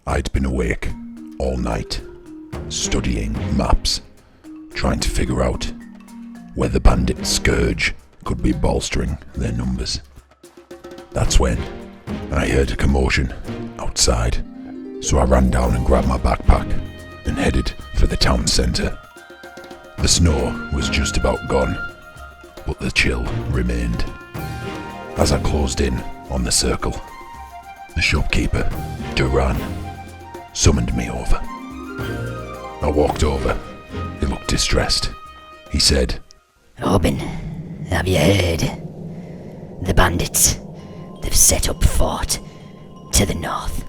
I'd been awake all night, studying maps, trying to figure out where the bandit scourge could be bolstering their numbers. That's when I heard a commotion outside, so I ran down and grabbed my backpack and headed for the town centre. The snow was just about gone, but the chill remained. As I closed in on the circle, the shopkeeper, Duran, summoned me over. I walked over. He looked distressed. He said, "Robin, have you heard? The bandits, they've set up fort to the north.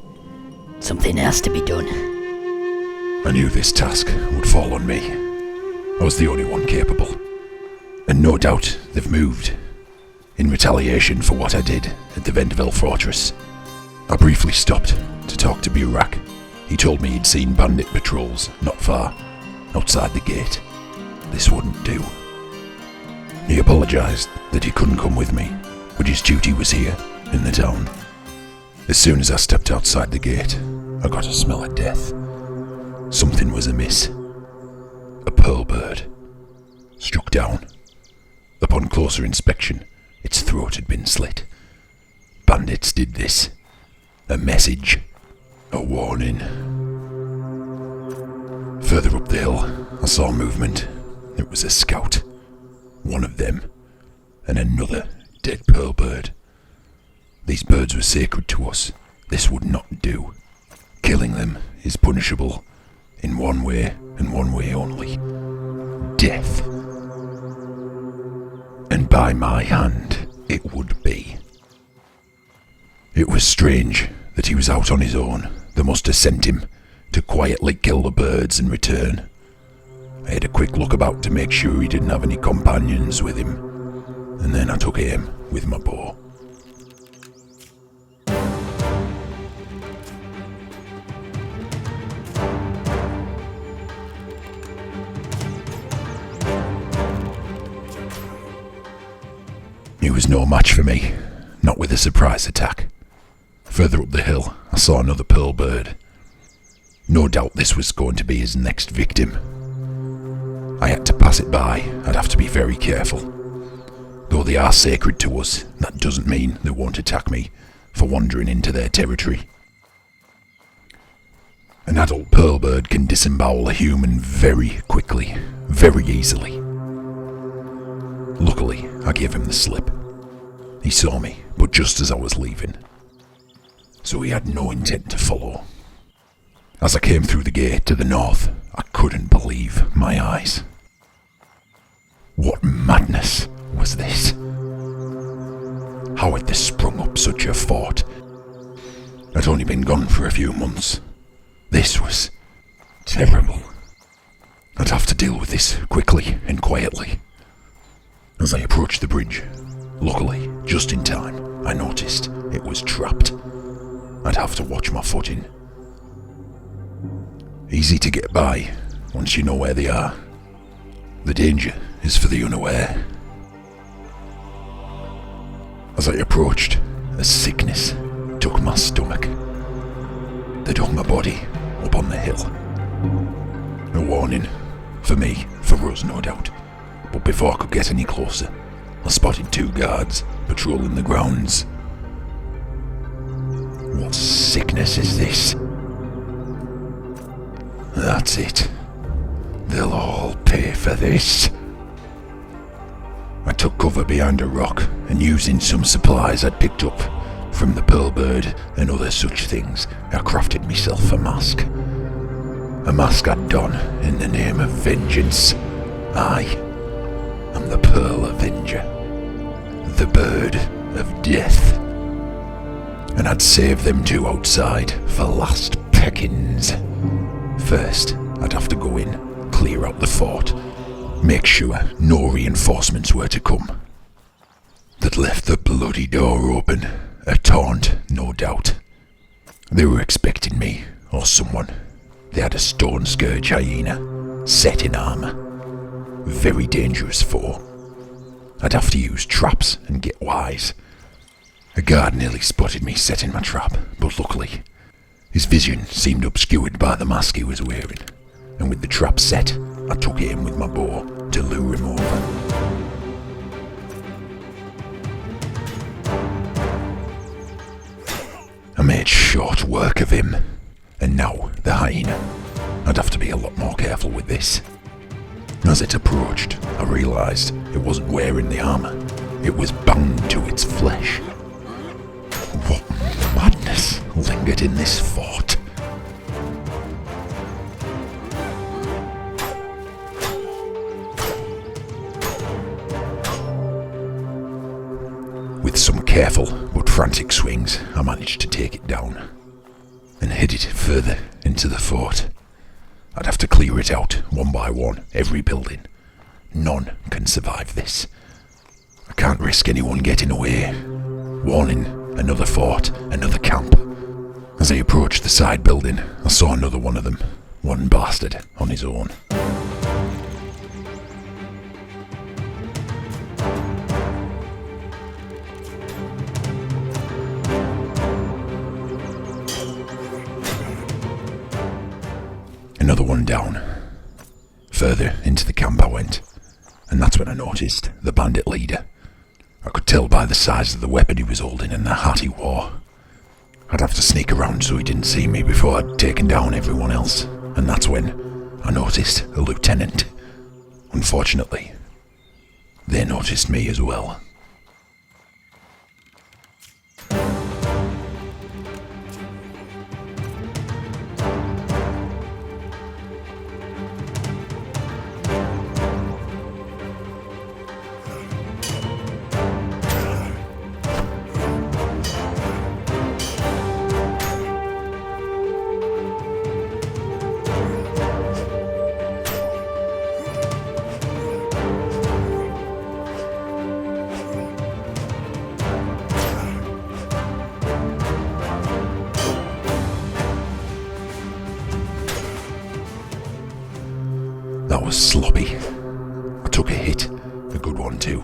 Something has to be done." I knew this task would fall on me. I was the only one capable. And no doubt they've moved in retaliation for what I did at the Vendeville fortress. I briefly stopped to talk to Burak. He told me he'd seen bandit patrols not far outside the gate. This wouldn't do. He apologised that he couldn't come with me, but his duty was here in the town. As soon as I stepped outside the gate, I got a smell of death. Something was amiss. A pearl bird, struck down. Upon closer inspection, its throat had been slit. Bandits did this. A message. A warning. Further up the hill, I saw movement. It was a scout. One of them. And another dead pearl bird. These birds were sacred to us. This would not do. Killing them is punishable in one way and one way only. Death. And by my hand, it would be. It was strange that he was out on his own. They must have sent him to quietly kill the birds and return. I had a quick look about to make sure he didn't have any companions with him, and then I took aim with my bow. He was no match for me, not with a surprise attack. Further up the hill, I saw another pearl bird. No doubt this was going to be his next victim. I had to pass it by. I'd have to be very careful. Though they are sacred to us, that doesn't mean they won't attack me for wandering into their territory. An adult pearl bird can disembowel a human very quickly, very easily. Luckily, I gave him the slip. He saw me, but just as I was leaving. So he had no intent to follow. As I came through the gate to the north, I couldn't believe my eyes. What madness was this? How had they sprung up such a fort? I'd only been gone for a few months. This was terrible. I'd have to deal with this quickly and quietly. As I approached the bridge, luckily, just in time, I noticed it was trapped. I'd have to watch my footing. Easy to get by once you know where they are. The danger is for the unaware. As I approached, a sickness took my stomach. They'd hung my body up on the hill. A warning, for me, for us no doubt. But before I could get any closer, I spotted two guards patrolling the grounds. What sickness is this? That's it. They'll all pay for this. I took cover behind a rock and using some supplies I'd picked up from the pearl bird and other such things, I crafted myself a mask. A mask I'd don in the name of vengeance. I am the Pearl Avenger, the bird of death. And I'd save them two outside for last peckings. First, I'd have to go in, clear out the fort, make sure no reinforcements were to come. That left the bloody door open, a taunt, no doubt. They were expecting me, or someone. They had a stone scourge hyena, set in armour. Very dangerous foe. I'd have to use traps and get wise. A guard nearly spotted me setting my trap, but luckily, His vision seemed obscured by the mask he was wearing, and with the trap set, I took aim with my bow to lure him over. I made short work of him, and now the hyena. I'd have to be a lot more careful with this. As it approached, I realised it wasn't wearing the armour. It was bound to its flesh. What madness lingered in this fort? With some careful but frantic swings, I managed to take it down and headed further into the fort. I'd have to clear it out one by one, every building. None can survive this. I can't risk anyone getting away. Warning, another fort, another camp. As I approached the side building, I saw another one of them. One bastard on his own. Another one down. Further into the camp I went, and that's when I noticed the bandit leader. I could tell by the size of the weapon he was holding and the hat he wore. I'd have to sneak around so he didn't see me before I'd taken down everyone else, and that's when I noticed a lieutenant. Unfortunately, they noticed me as well. That was sloppy. I took a hit, a good one too.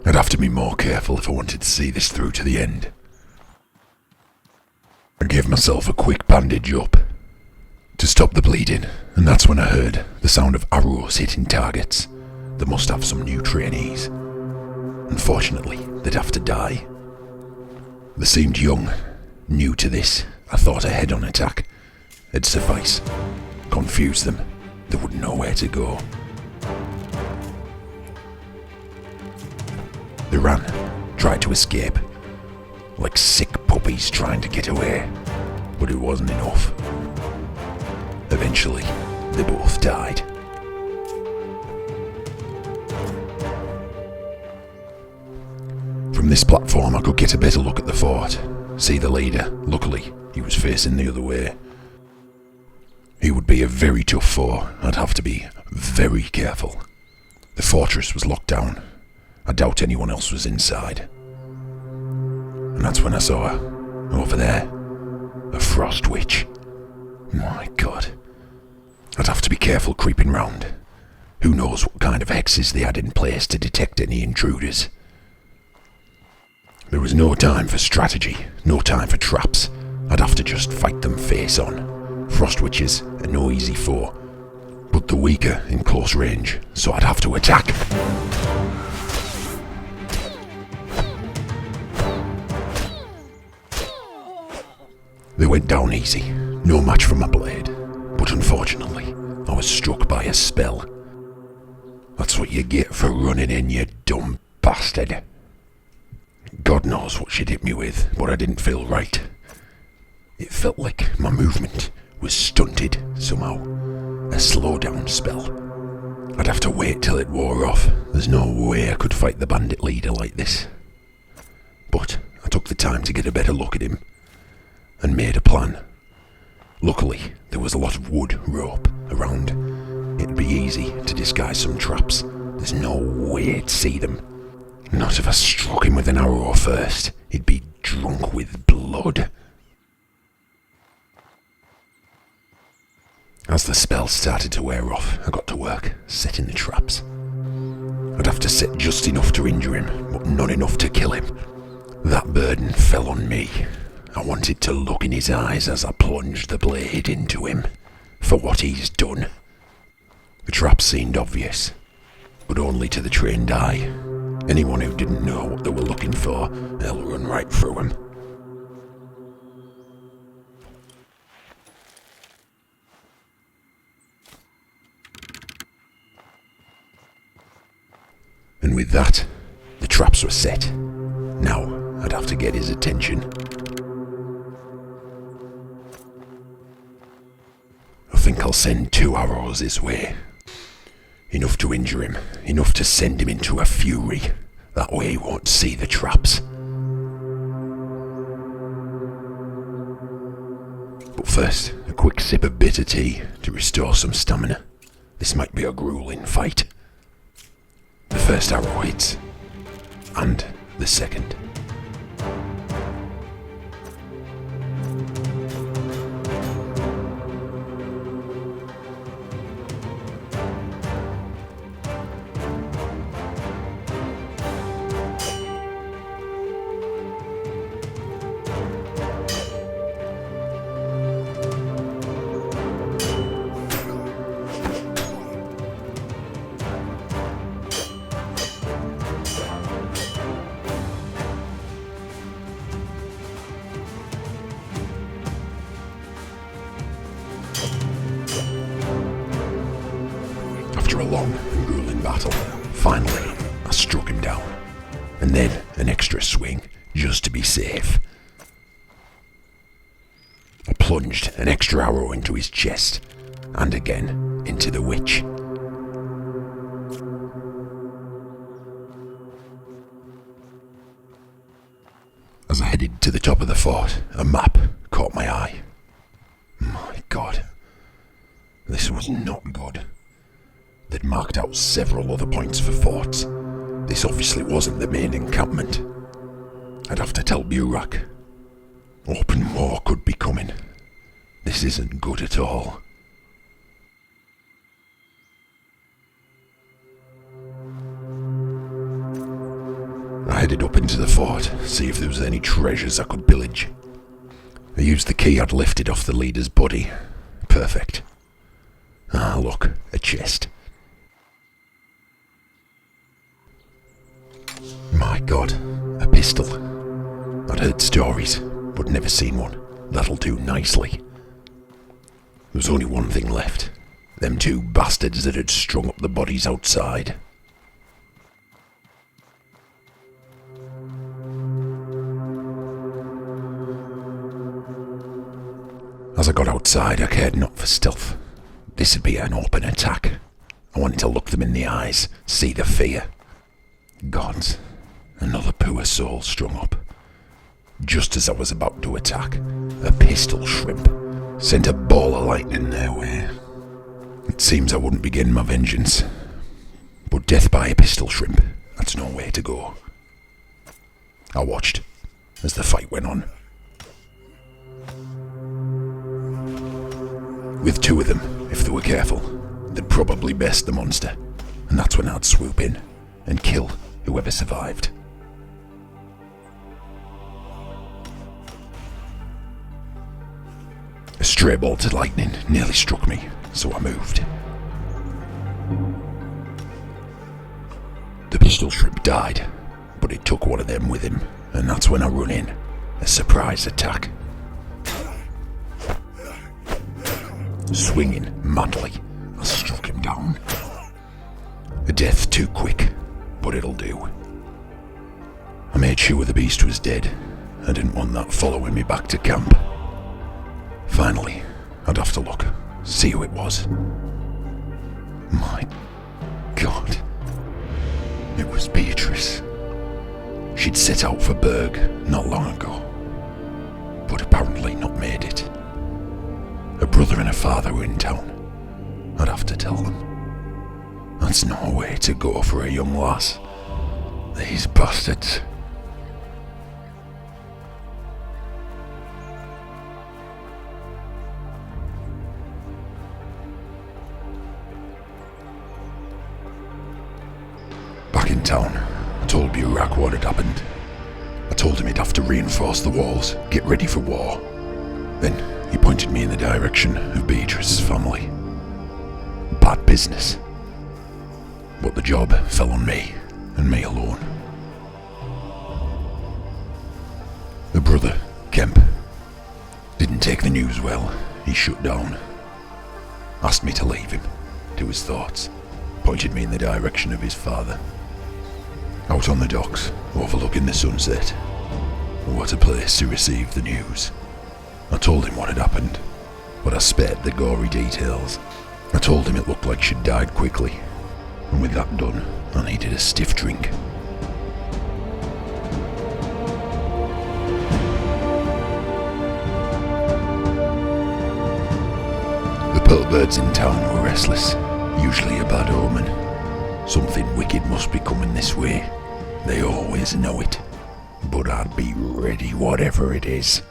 I'd have to be more careful if I wanted to see this through to the end. I gave myself a quick bandage up to stop the bleeding, and that's when I heard the sound of arrows hitting targets. They must have some new trainees. Unfortunately, they'd have to die. They seemed young, new to this. I thought a head-on attack would suffice. Confuse them. They wouldn't know where to go. They ran, tried to escape, like sick puppies trying to get away, but it wasn't enough. Eventually, they both died. From this platform I could get a better look at the fort, see the leader. Luckily, he was facing the other way. He would be a very tough foe. I'd have to be very careful. The fortress was locked down. I doubt anyone else was inside. And that's when I saw her, over there, a frost witch. My God. I'd have to be careful creeping round. Who knows what kind of hexes they had in place to detect any intruders. There was no time for strategy, no time for traps. I'd have to just fight them face on. Frost witches are no easy foe, but the weaker in close range, so I'd have to attack. They went down easy, no match for my blade, but unfortunately, I was struck by a spell. That's what you get for running in, you dumb bastard. God knows what she'd hit me with, but I didn't feel right. It felt like my movement was stunted somehow. A slowdown spell. I'd have to wait till it wore off. There's no way I could fight the bandit leader like this. But I took the time to get a better look at him and made a plan. Luckily, there was a lot of wood rope around. It'd be easy to disguise some traps. There's no way I'd see them. Not if I struck him with an arrow first. He'd be drunk with blood. As the spell started to wear off, I got to work, setting the traps. I'd have to set just enough to injure him, but not enough to kill him. That burden fell on me, I wanted to look in his eyes as I plunged the blade into him for what he's done. The trap seemed obvious, but only to the trained eye. Anyone who didn't know what they were looking for, they'll run right through him. And with that, the traps were set. Now, I'd have to get his attention. I think I'll send 2 arrows his way. Enough to injure him, enough to send him into a fury. That way he won't see the traps. But first, a quick sip of bitter tea to restore some stamina. This might be a grueling fight. The first arrow hits, and the second. After a long and grueling battle, finally, I struck him down. And then an extra swing, just to be safe. I plunged an extra arrow into his chest, and again into the witch. As I headed to the top of the fort, a map caught my eye. My God, this was not good. They'd marked out several other points for forts. This obviously wasn't the main encampment. I'd have to tell Burak. Open war could be coming. This isn't good at all. I headed up into the fort, see if there was any treasures I could pillage. I used the key I'd lifted off the leader's body. Perfect. Ah, look, a chest. My God, a pistol. I'd heard stories, but never seen one. That'll do nicely. There was only one thing left. Them 2 bastards that had strung up the bodies outside. As I got outside, I cared not for stealth. This would be an open attack. I wanted to look them in the eyes, see the fear. Gods, another poor soul strung up. Just as I was about to attack, a pistol shrimp sent a ball of lightning their way. It seems I wouldn't be getting my vengeance, but death by a pistol shrimp, that's no way to go. I watched as the fight went on. With 2 of them, if they were careful, they'd probably best the monster, and that's when I'd swoop in and kill whoever survived. A stray bolt of lightning nearly struck me, so I moved. The pistol shrimp died, but it took one of them with him, and that's when I run in. A surprise attack. Swinging madly, I struck him down. A death too quick, but it'll do. I made sure the beast was dead. I didn't want that following me back to camp. Finally, I'd have to look, see who it was. My God. It was Beatrice. She'd set out for Berg not long ago, but apparently not made it. Her brother and her father were in town. I'd have to tell them. That's no way to go for a young lass. These bastards. Back in town, I told Burak what had happened. I told him he'd have to reinforce the walls, get ready for war. Then he pointed me in the direction of Beatrice's family. Bad business. But the job fell on me, and me alone. The brother, Kemp, didn't take the news well. He shut down. Asked me to leave him to his thoughts. Pointed me in the direction of his father. Out on the docks, overlooking the sunset. What a place to receive the news. I told him what had happened, but I spared the gory details. I told him it looked like she'd died quickly, and with that done, I needed a stiff drink. The pearlbirds in town were restless, usually a bad omen. Something wicked must be coming this way. They always know it. But I'd be ready whatever it is.